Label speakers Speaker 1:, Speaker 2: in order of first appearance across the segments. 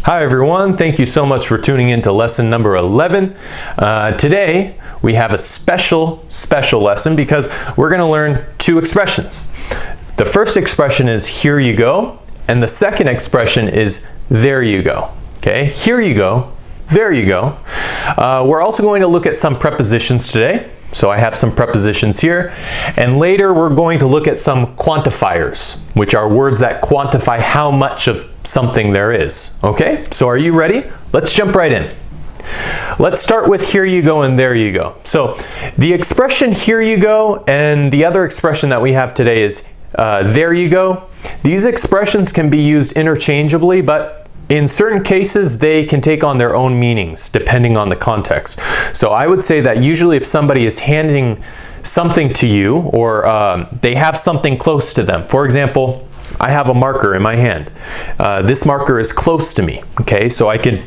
Speaker 1: Hi everyone, thank you so much for tuning in to lesson number 11. Today we have a special lesson because we're going to learn two expressions. The first expression is here you go, and the second expression is there you go. Okay, here you go, there you go. We're also going to look at some prepositions today. So I have some prepositions here, and later we're going to look at some quantifiers, which are words that quantify how much of something there is. Okay, so are you ready? Let's jump right in. Let's start with here you go and there you go. So the expression here you go and the other expression that we have today is there you go. These expressions can be used interchangeably, but in certain cases, they can take on their own meanings depending on the context. So I would say that usually if somebody is handing something to you or they have something close to them. For example, I have a marker in my hand. This marker is close to me. Okay, so I can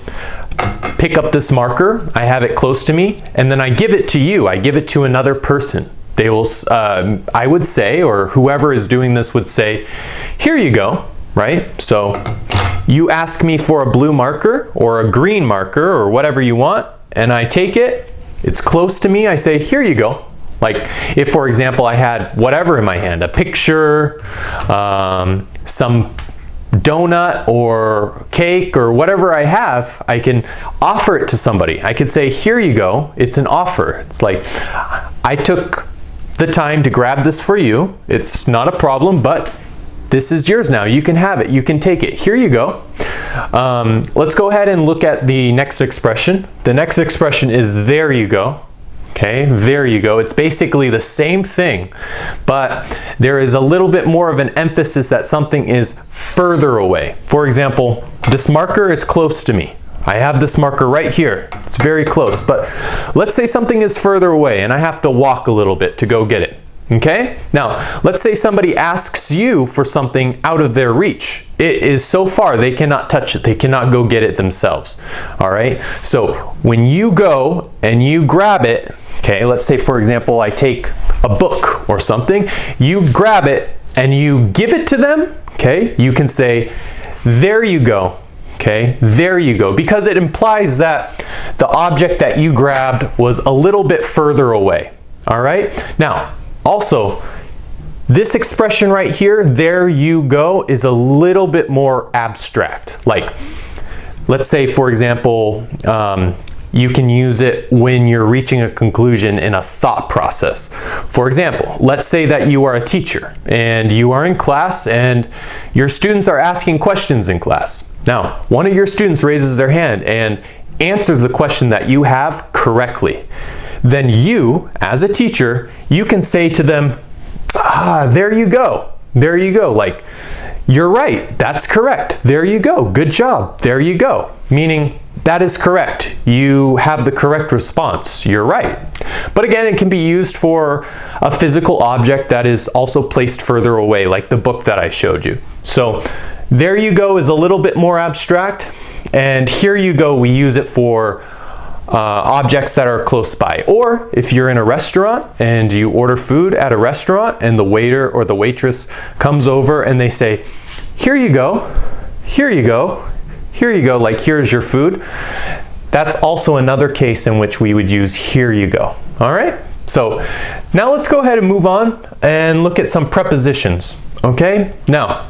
Speaker 1: pick up this marker, I have it close to me, and then I give it to you. I give it to another person. They will, I would say, or whoever is doing this would say, here you go, right? So you ask me for a blue marker or a green marker or whatever you want, and I take it, it's close to me, I say, here you go. Like if, for example, I had whatever in my hand, a picture, some donut or cake or whatever I have, I can offer it to somebody. I could say, here you go, it's an offer. It's like, I took the time to grab this for you, it's not a problem, but this is yours now. You can have it. You can take it. Here you go. Let's go ahead and look at the next expression. The next expression is there you go. Okay, there you go. It's basically the same thing, but there is a little bit more of an emphasis that something is further away. For example, this marker is close to me. I have this marker right here. It's very close, but let's say something is further away and I have to walk a little bit to go get it. Okay, now let's say somebody asks you for something out of their reach. It is so far they cannot touch it, they cannot go get it themselves. All right, so when you go and you grab it, okay, let's say for example I take a book or something, you grab it and you give it to them, okay, you can say there you go. Okay, there you go, because it implies that the object that you grabbed was a little bit further away. All right, now also, this expression right here, there you go, is a little bit more abstract. Like, let's say, for example, you can use it when you're reaching a conclusion in a thought process. For example, let's say that you are a teacher and you are in class and your students are asking questions in class. Now, one of your students raises their hand and answers the question that you have correctly. Then you, as a teacher, you can say to them, there you go, there you go, like, you're right, that's correct, there you go, good job, there you go, meaning that is correct, you have the correct response, you're right. But again, it can be used for a physical object that is also placed further away, like the book that I showed you. So, there you go is a little bit more abstract, and here you go, we use it for objects that are close by. Or if you're in a restaurant and you order food at a restaurant and the waiter or the waitress comes over and they say, here you go, here you go, here you go, like here's your food. That's also another case in which we would use here you go. All right, so now let's go ahead and move on and look at some prepositions. Okay, now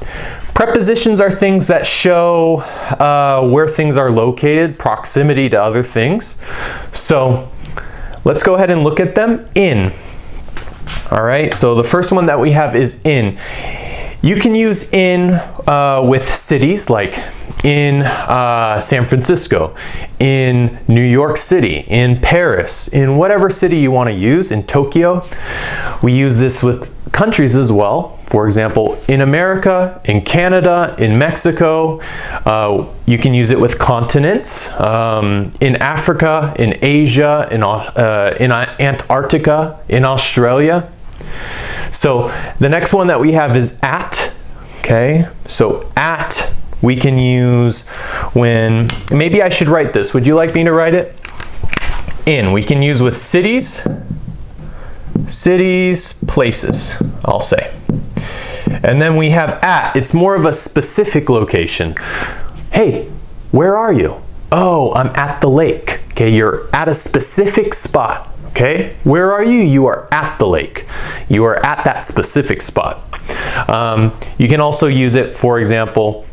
Speaker 1: prepositions are things that show where things are located, proximity to other things. So let's go ahead and look at them. In. All right, so the first one that we have is in. You can use in with cities like in San Francisco, in New York City, in Paris, in whatever city you want to use, in Tokyo. We use this with countries as well. For example, in America, in Canada, in Mexico. You can use it with continents. In Africa, in Asia, in Antarctica, in Australia. So the next one that we have is at. Okay, so at we can use when, maybe I should write this. Would you like me to write it? In, we can use with cities, places, I'll say. And then we have at, it's more of a specific location. Hey, Where are you? Oh, I'm at the lake. Okay, you're at a specific spot. Okay, where are you? You are at the lake. You are at that specific spot. You can also use it, for example,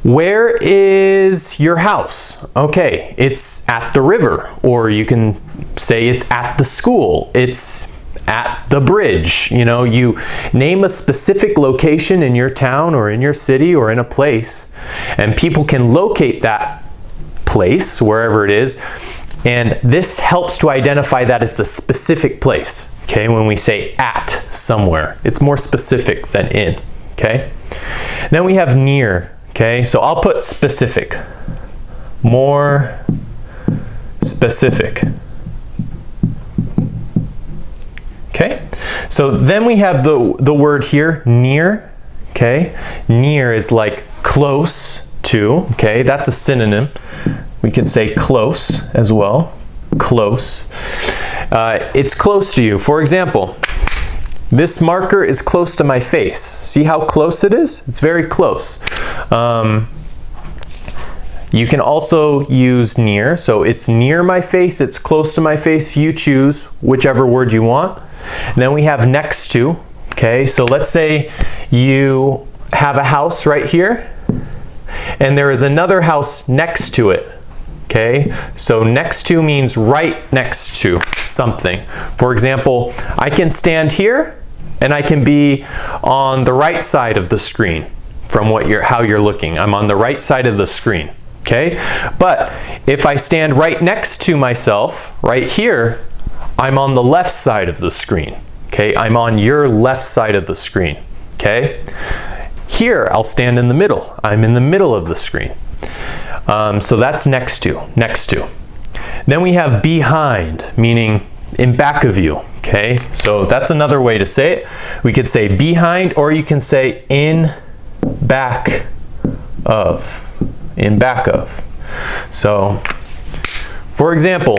Speaker 1: where is your house? Okay, it's at the river. Or you can say it's at the school. It's at the bridge. You know, you name a specific location in your town or in your city or in a place, and people can locate that place, wherever it is, and this helps to identify that it's a specific place. Okay, when we say at somewhere, it's more specific than in. Okay, then we have near. Okay, so I'll put specific, more specific. Okay, so then we have the word here, near. Okay, near is like close to. Okay, that's a synonym. We could say close as well, close. It's close to you. For example, this marker is close to my face. See how close it is? It's very close. You can also use near. So it's near my face, it's close to my face. You choose whichever word you want. And then we have next to. Okay, so let's say you have a house right here, and there is another house next to it. Okay, so next to means right next to something. For example, I can stand here and I can be on the right side of the screen from how you're looking. I'm on the right side of the screen. Okay, but if I stand right next to myself, right here, I'm on the left side of the screen. Okay, I'm on your left side of the screen. Okay, here I'll stand in the middle. I'm in the middle of the screen. So that's next to, next to. Then we have behind, meaning in back of you. Okay, so that's another way to say it. We could say behind, or you can say in back of. In back of. So, for example,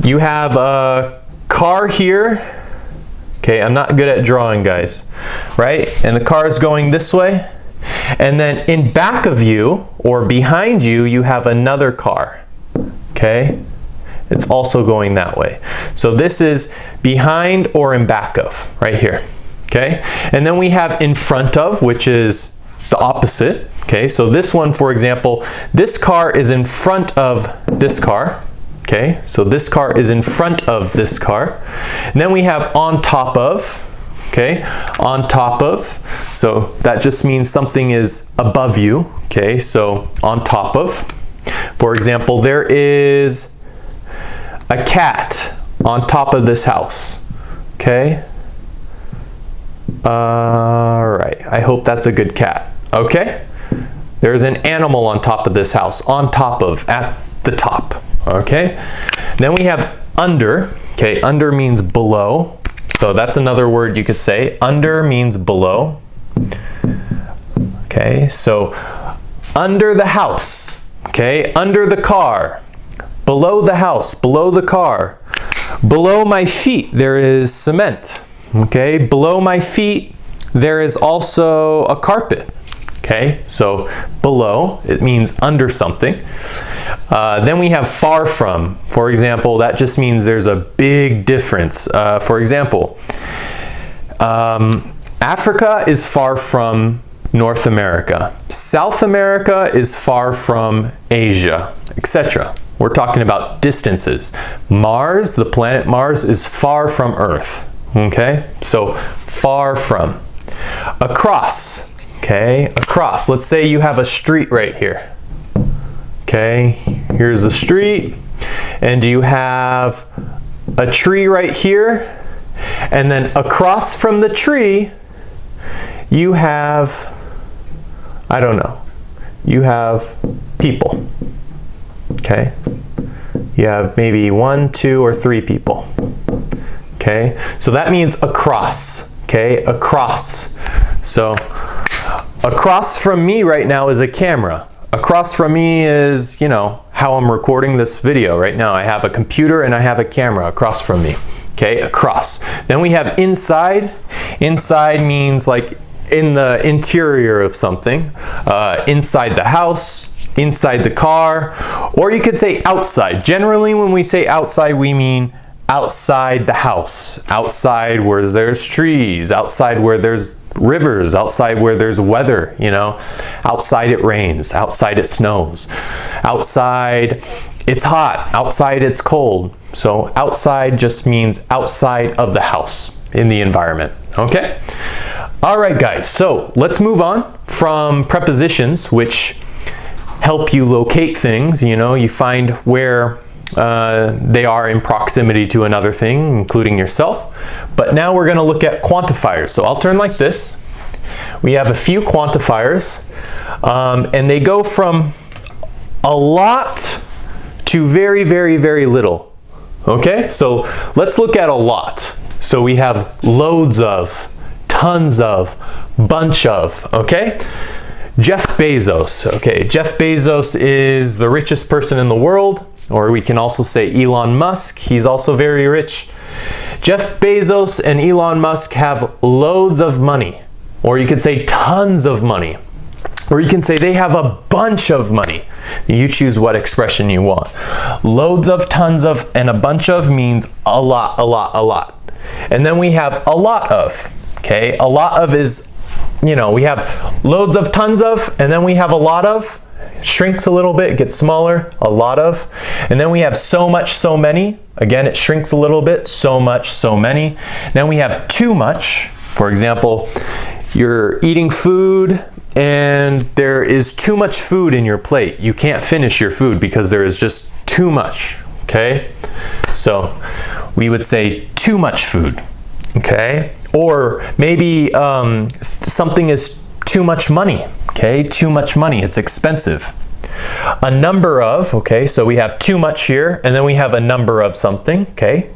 Speaker 1: you have a car here. Okay, I'm not good at drawing, guys. Right? And the car is going this way. And then in back of you, or behind you, you have another car. Okay? It's also going that way. So this is behind or in back of, right here. Okay? And then we have in front of, which is the opposite. Okay, so this one, for example, this car is in front of this car. Okay, so this car is in front of this car. And then we have on top of. Okay, on top of. So that just means something is above you. Okay, so on top of. For example, there is a cat on top of this house. Okay. All right, I hope that's a good cat. Okay. There's an animal on top of this house, on top of, at the top, okay? Then we have under. Okay, under means below. So that's another word you could say. Under means below. Okay, so under the house. Okay, under the car. Below the house, below the car. Below my feet, there is cement. Okay, below my feet, there is also a carpet. Okay, so below, it means under something. Then we have far from. For example, that just means there's a big difference. For example, Africa is far from North America. South America is far from Asia, etc. We're talking about distances. Mars, the planet Mars, is far from Earth. Okay, so far from. Across. Okay, across. Let's say you have a street right here. Okay, here's a street, and you have a tree right here, and then across from the tree, you have, I don't know, you have people. Okay, you have maybe 1, 2, or 3 people. Okay, so that means across. Okay, across. So across from me right now is a camera. Across from me is, you know, how I'm recording this video right now. I have a computer and I have a camera across from me. Okay, across. Then we have inside. Inside means like in the interior of something, inside the house, inside the car, or you could say outside. Generally, when we say outside, we mean outside the house, outside where there's trees, outside where there's rivers, outside where there's weather, you know, outside it rains, outside it snows, outside it's hot, outside it's cold. So outside just means outside of the house, in the environment, okay? All right, guys, so let's move on from prepositions, which help you locate things. You know, you find where they are in proximity to another thing, including yourself. But now we're going to look at quantifiers. So I'll turn like this. We have a few quantifiers, and they go from a lot to very, very, very little. Okay, so let's look at a lot. So we have loads of, tons of, bunch of, okay? Jeff Bezos, okay, Jeff Bezos is the richest person in the world, or we can also say Elon Musk, he's also very rich. Jeff Bezos and Elon Musk have loads of money, or you could say tons of money, or you can say they have a bunch of money. You choose what expression you want. Loads of, tons of, and a bunch of means a lot, a lot, a lot. And then we have a lot of, okay? A lot of is, you know, we have loads of, tons of, and then we have a lot of, shrinks a little bit, gets smaller, a lot of. And then we have so much, so many. Again, it shrinks a little bit, so much, so many. Then we have too much. For example, you're eating food and there is too much food in your plate. You can't finish your food because there is just too much, okay? So we would say too much food, okay? Or maybe something is too much money, okay? Too much money, it's expensive. A number of, okay, so we have too much here, and then we have a number of something, okay?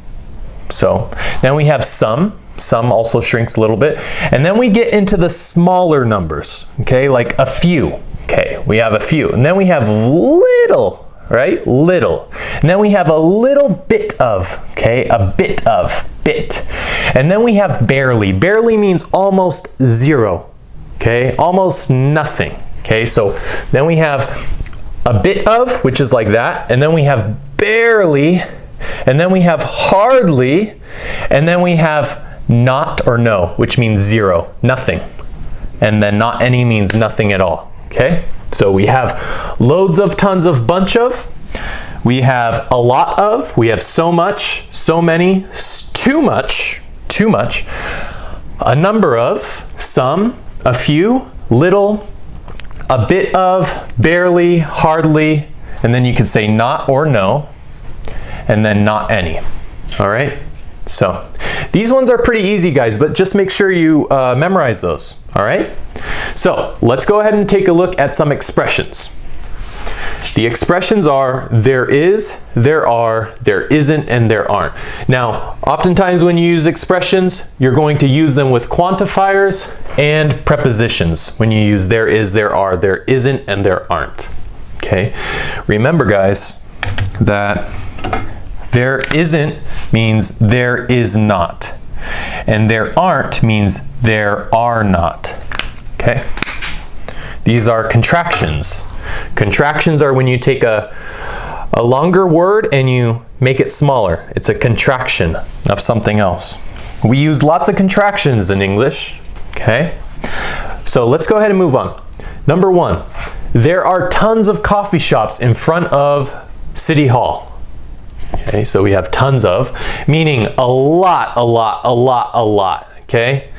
Speaker 1: So then we have some also shrinks a little bit. And then we get into the smaller numbers, okay? Like a few, okay? We have a few. And then we have little, right? Little. And then we have a little bit of, okay? A bit of, bit. And then we have barely. Barely means almost zero, okay? Almost nothing, okay? So then we have a bit of, which is like that. And then we have barely. And then we have hardly. And then we have not or no, which means zero, nothing. And then not any means nothing at all, okay? So we have loads of, tons of, bunch of. We have a lot of. We have so much, so many, too much, too much. A number of, some, a few, little, a bit of, barely, hardly, and then you can say not or no, and then not any, all right? So these ones are pretty easy, guys, but just make sure you memorize those, all right? So let's go ahead and take a look at some expressions. The expressions are there is, there are, there isn't, and there aren't. Now, oftentimes when you use expressions, you're going to use them with quantifiers and prepositions when you use there is, there are, there isn't, and there aren't, okay? Remember, guys, that there isn't means there is not. And there aren't means there are not. Okay? These are contractions. Contractions are when you take a longer word and you make it smaller. It's a contraction of something else. We use lots of contractions in English. Okay? So let's go ahead and move on. Number one, there are tons of coffee shops in front of City Hall. Okay, so we have tons of, meaning a lot, a lot, a lot, a lot, okay?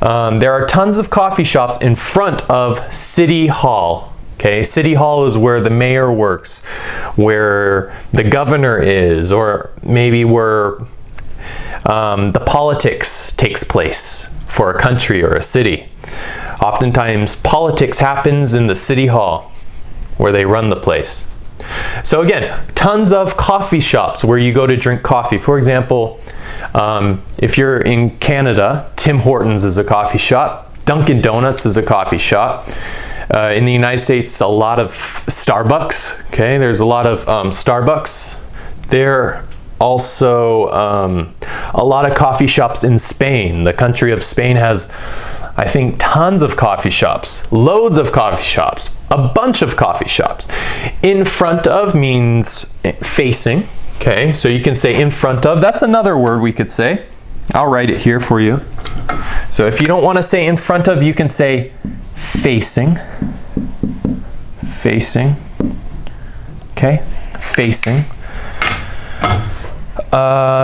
Speaker 1: There are tons of coffee shops in front of City Hall, okay? City Hall is where the mayor works, where the governor is, or maybe where the politics takes place for a country or a city. Oftentimes, politics happens in the City Hall, where they run the place. So again, tons of coffee shops where you go to drink coffee. For example, if you're in Canada, Tim Hortons is a coffee shop. Dunkin' Donuts is a coffee shop. In the United States, a lot of Starbucks. Okay, there's a lot of Starbucks. There also a lot of coffee shops in Spain. The country of Spain has I think tons of coffee shops, loads of coffee shops, a bunch of coffee shops. In front of means facing, okay? So you can say in front of. That's another word we could say. I'll write it here for you. So if you don't want to say in front of, you can say facing. Facing. Okay? Facing.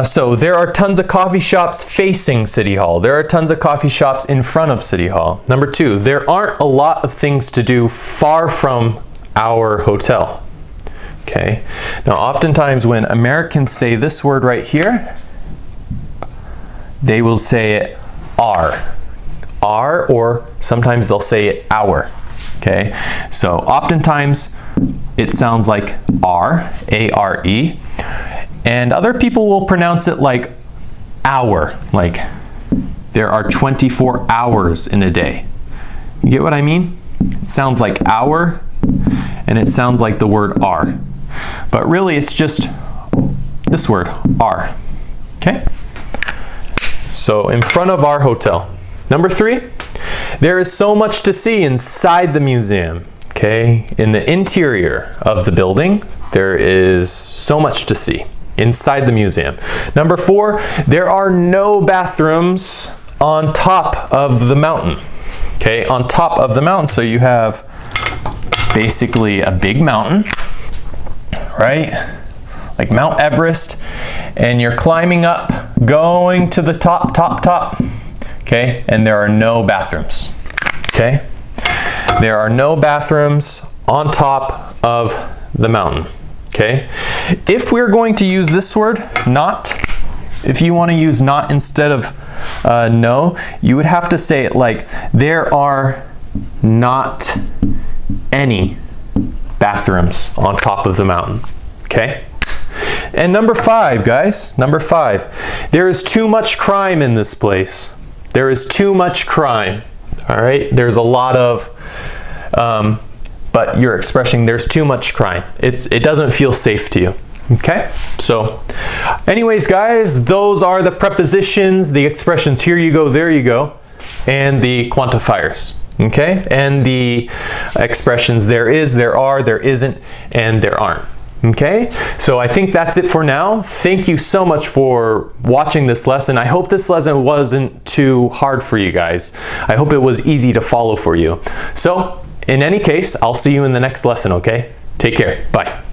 Speaker 1: So there are tons of coffee shops facing City Hall. There are tons of coffee shops in front of City Hall. Number 2, there aren't a lot of things to do far from our hotel. Okay? Now oftentimes when Americans say this word right here, they will say it are. Are, or sometimes they'll say it our. Okay? So oftentimes it sounds like are, A-R-E. And other people will pronounce it like hour, like there are 24 hours in a day. You get what I mean? It sounds like hour, and it sounds like the word are. But really it's just this word, are. Okay? So in front of our hotel. Number 3, there is so much to see inside the museum. Okay? In the interior of the building, there is so much to see inside the museum. Number 4, there are no bathrooms on top of the mountain. Okay, on top of the mountain. So you have basically a big mountain, right? Like Mount Everest, and you're climbing up, going to the top. Okay, and there are no bathrooms. Okay, there are no bathrooms on top of the mountain. Okay, if we're going to use this word, not, if you want to use not instead of no, you would have to say it like, there are not any bathrooms on top of the mountain. Okay? And number 5, guys, number 5, there is too much crime in this place. There is too much crime. All right? There's a lot of but you're expressing there's too much crime. It doesn't feel safe to you. Okay? So anyways, guys, those are the prepositions, the expressions here you go, there you go, and the quantifiers. Okay? And the expressions there is, there are, there isn't, and there aren't. Okay? So I think that's it for now. Thank you so much for watching this lesson. I hope this lesson wasn't too hard for you guys. I hope it was easy to follow for you. So in any case, I'll see you in the next lesson, okay? Take care. Bye.